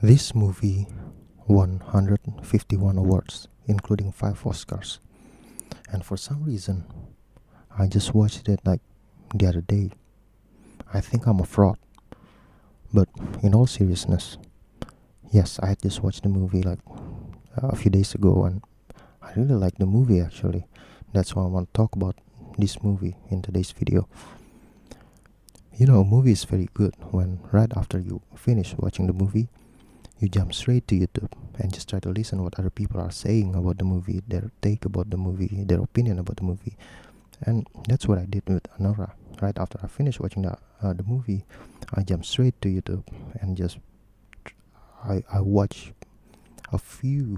This movie won 151 awards, including 5 Oscars. And for some reason, I just watched it like the other day. I think I'm a fraud. But in all seriousness, yes, I had just watched the movie like a few days ago, and I really like the movie actually. That's why I want to talk about this movie in today's video. You know, a movie is very good when right after you finish watching the movie, you jump straight to YouTube and just try to listen what other people are saying about the movie, their take about the movie, their opinion about the movie. And that's what I did with Anora. Right after I finished watching the movie, I jumped straight to YouTube and just I watched a few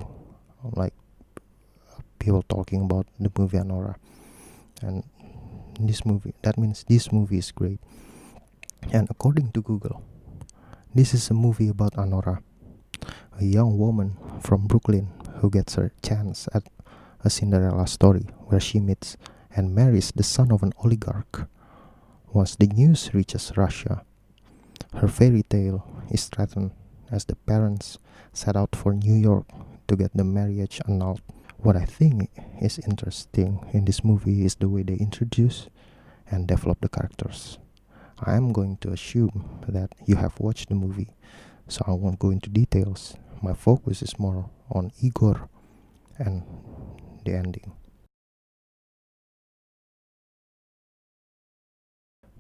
like people talking about the movie Anora. And that means this movie is great. And according to Google, this is a movie about Anora, a young woman from Brooklyn who gets her chance at a Cinderella story where she meets and marries the son of an oligarch. Once the news reaches Russia, her fairy tale is threatened as the parents set out for New York to get the marriage annulled. What I think is interesting in this movie is the way they introduce and develop the characters. I am going to assume that you have watched the movie, so I won't go into details. My focus is more on Igor and the ending.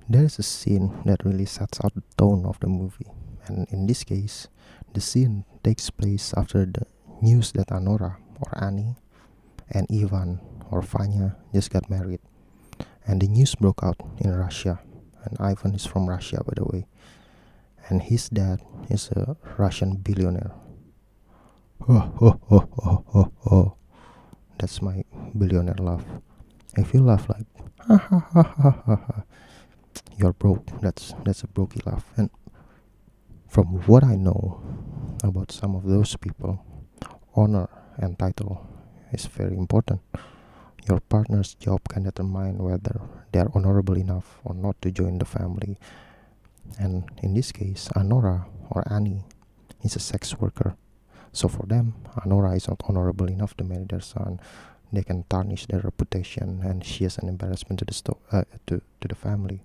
There is a scene that really sets out the tone of the movie, and in this case, the scene takes place after the news that Anora or Annie and Ivan or Vanya just got married, and the news broke out in Russia. And Ivan is from Russia, by the way, and his dad is a Russian billionaire. Oh. That's my billionaire laugh. If you laugh like ha ha ha ha ha ha, you're broke. That's a brokey laugh. And from what I know about some of those people, honor and title is very important. Your partner's job can determine whether they are honorable enough or not to join the family. And in this case, Anora or Annie is a sex worker. So for them, Anora is not honorable enough to marry their son. They can tarnish their reputation, and she is an embarrassment to the family.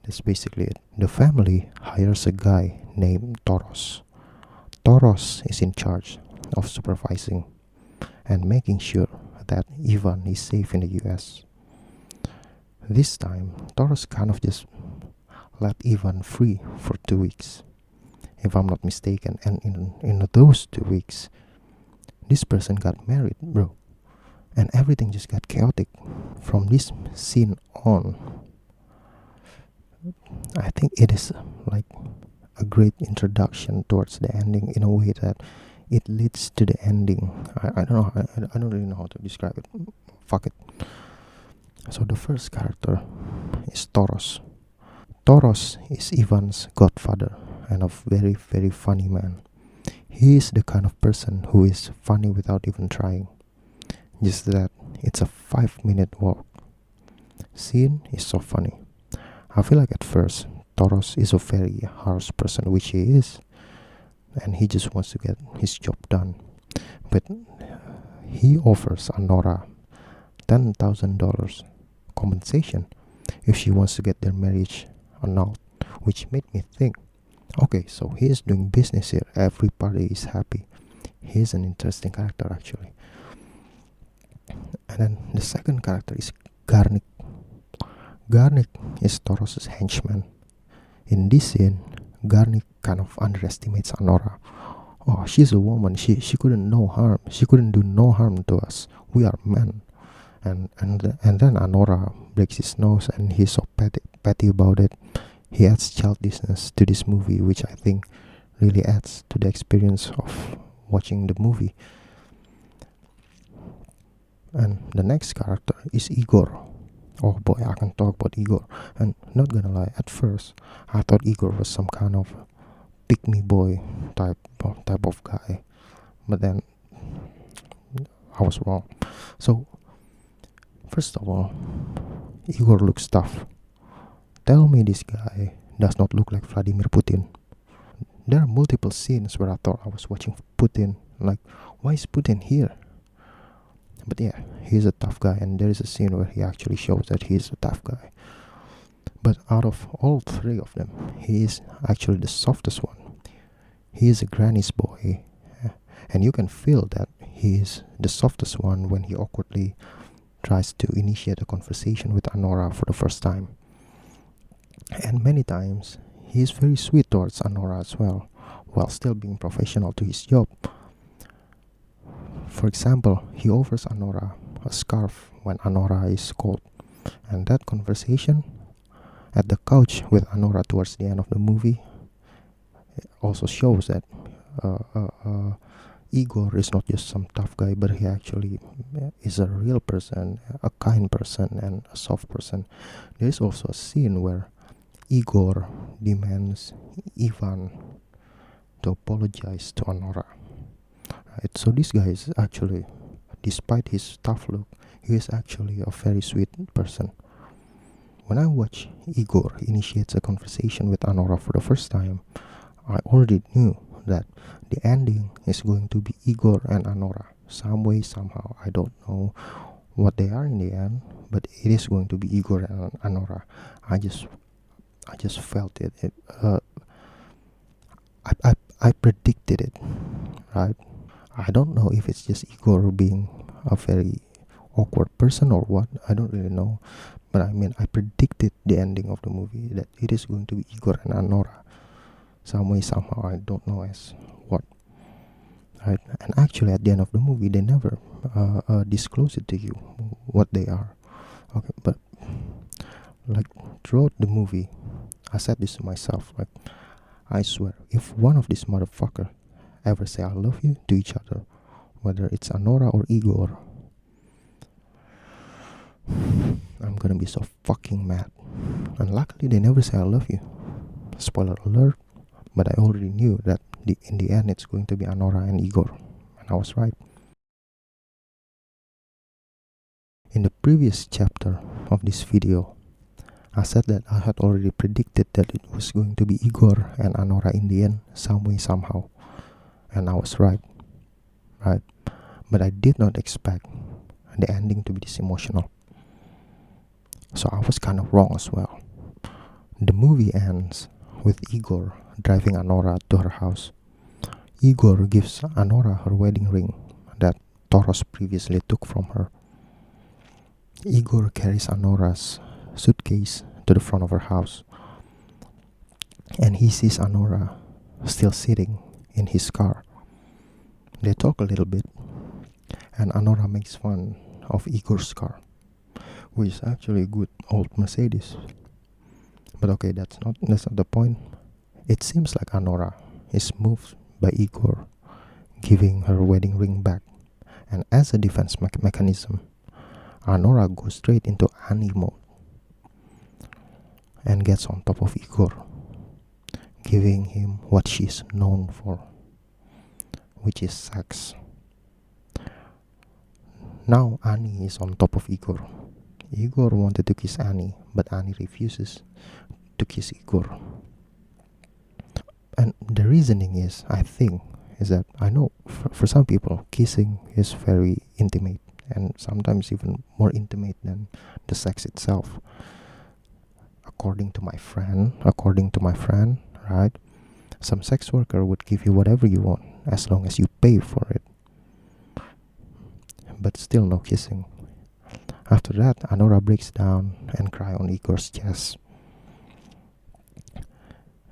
That's basically it. The family hires a guy named Toros. Toros is in charge of supervising and making sure that Ivan is safe in the US. This time, Toros kind of just let Ivan free for 2 weeks, if I'm not mistaken. And in those 2 weeks, this person got married, bro. And everything just got chaotic from this scene on. I think it is like a great introduction towards the ending in a way that it leads to the ending. I don't know. I don't really know how to describe it. Fuck it. So the first character is Toros. Toros is Ivan's godfather and a very, very funny man. He is the kind of person who is funny without even trying. Just that it's a 5-minute walk. Scene is so funny. I feel like at first Toros is a very harsh person, which he is, and he just wants to get his job done. But he offers Anora $10,000 compensation if she wants to get their marriage annulled, which made me think, okay, so he is doing business here. Every party is happy. He is an interesting character actually. And then the second character is Garnik. Garnik is Toros' henchman. In this scene, Garnik kind of underestimates Anora. Oh, she's a woman. She couldn't no harm. She couldn't do no harm to us. We are men. And then Anora breaks his nose, and he's so petty about it. He adds childishness to this movie, which I think really adds to the experience of watching the movie. And the next character is Igor. Oh boy, I can talk about Igor. And not gonna lie, at first I thought Igor was some kind of pick me boy type of guy, but then I was wrong. So first of all, Igor looks tough. Tell me this guy does not look like Vladimir Putin. There are multiple scenes where I thought I was watching Putin. Like, why is Putin here? But yeah, he's a tough guy, and there is a scene where he actually shows that he's a tough guy. But out of all three of them, he is actually the softest one. He is a granny's boy, and you can feel that he is the softest one when he awkwardly tries to initiate a conversation with Anora for the first time. And many times, he is very sweet towards Anora as well, while still being professional to his job. For example, he offers Anora a scarf when Anora is cold, and that conversation at the couch with Anora towards the end of the movie also shows that Igor is not just some tough guy, but he actually is a real person, a kind person, and a soft person. There is also a scene where Igor demands Ivan to apologize to Anora. Right? So this guy is actually, despite his tough look, he is actually a very sweet person. When I watch Igor initiates a conversation with Anora for the first time, I already knew that the ending is going to be Igor and Anora. Some way, somehow. I don't know what they are in the end, but it is going to be Igor and Anora. I just felt it. I predicted it, right? I don't know if it's just Igor being a very awkward person or what. I don't really know. But I mean, I predicted the ending of the movie, that it is going to be Igor and Anora. Some way, somehow, I don't know as what. Right? And actually, at the end of the movie, they never disclose it to you, what they are. Okay, but like throughout the movie, I said this to myself, like, I swear, if one of these motherfucker ever say I love you to each other, whether it's Anora or Igor, I'm gonna be so fucking mad. And luckily they never say I love you. Spoiler alert, but I already knew that in the end it's going to be Anora and Igor, and I was right. In the previous chapter of this video, I said that I had already predicted that it was going to be Igor and Anora in the end, some way, somehow. And I was right. But I did not expect the ending to be this emotional. So I was kind of wrong as well. The movie ends with Igor driving Anora to her house. Igor gives Anora her wedding ring that Toros previously took from her. Igor carries Anora's suitcase to the front of her house, and he sees Anora still sitting in his car. They talk a little bit, and Anora makes fun of Igor's car, which is actually a good old Mercedes. But okay, that's not the point. It seems like Anora is moved by Igor giving her wedding ring back, and as a defense mechanism, Anora goes straight into Annie mode and gets on top of Igor, giving him what she's known for, which is sex. Now Annie is on top of Igor. Igor wanted to kiss Annie, but Annie refuses to kiss Igor. And the reasoning is, I think, is that I know for some people, kissing is very intimate, and sometimes even more intimate than the sex itself. According to my friend, right? Some sex worker would give you whatever you want as long as you pay for it. But still no kissing. After that, Anora breaks down and cries on Igor's chest.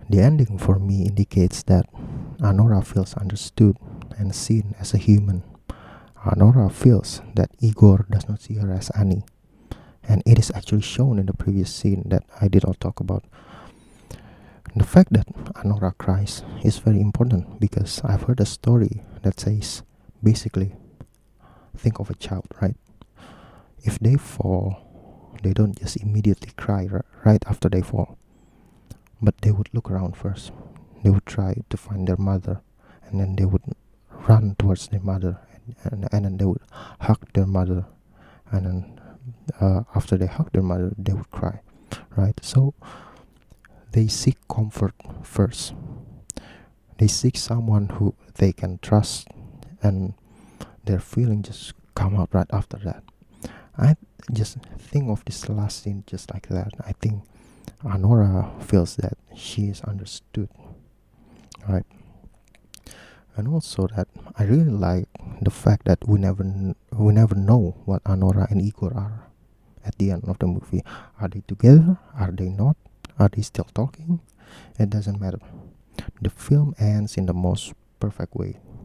The ending for me indicates that Anora feels understood and seen as a human. Anora feels that Igor does not see her as Annie. And it is actually shown in the previous scene that I did not talk about. The fact that Anora cries is very important because I've heard a story that says, basically, think of a child, right? If they fall, they don't just immediately cry right after they fall, but they would look around first. They would try to find their mother, and then they would run towards their mother, and then they would hug their mother, and then after they hug their mother, they would cry, right? So they seek comfort first. They seek someone who they can trust, and their feeling just come out right after that. I just think of this last scene just like that. I think Anora feels that she is understood, right? And also that I really like the fact that we never know what Anora and Igor are at the end of the movie. Are they together? Are they not? Are they still talking? It doesn't matter. The film ends in the most perfect way.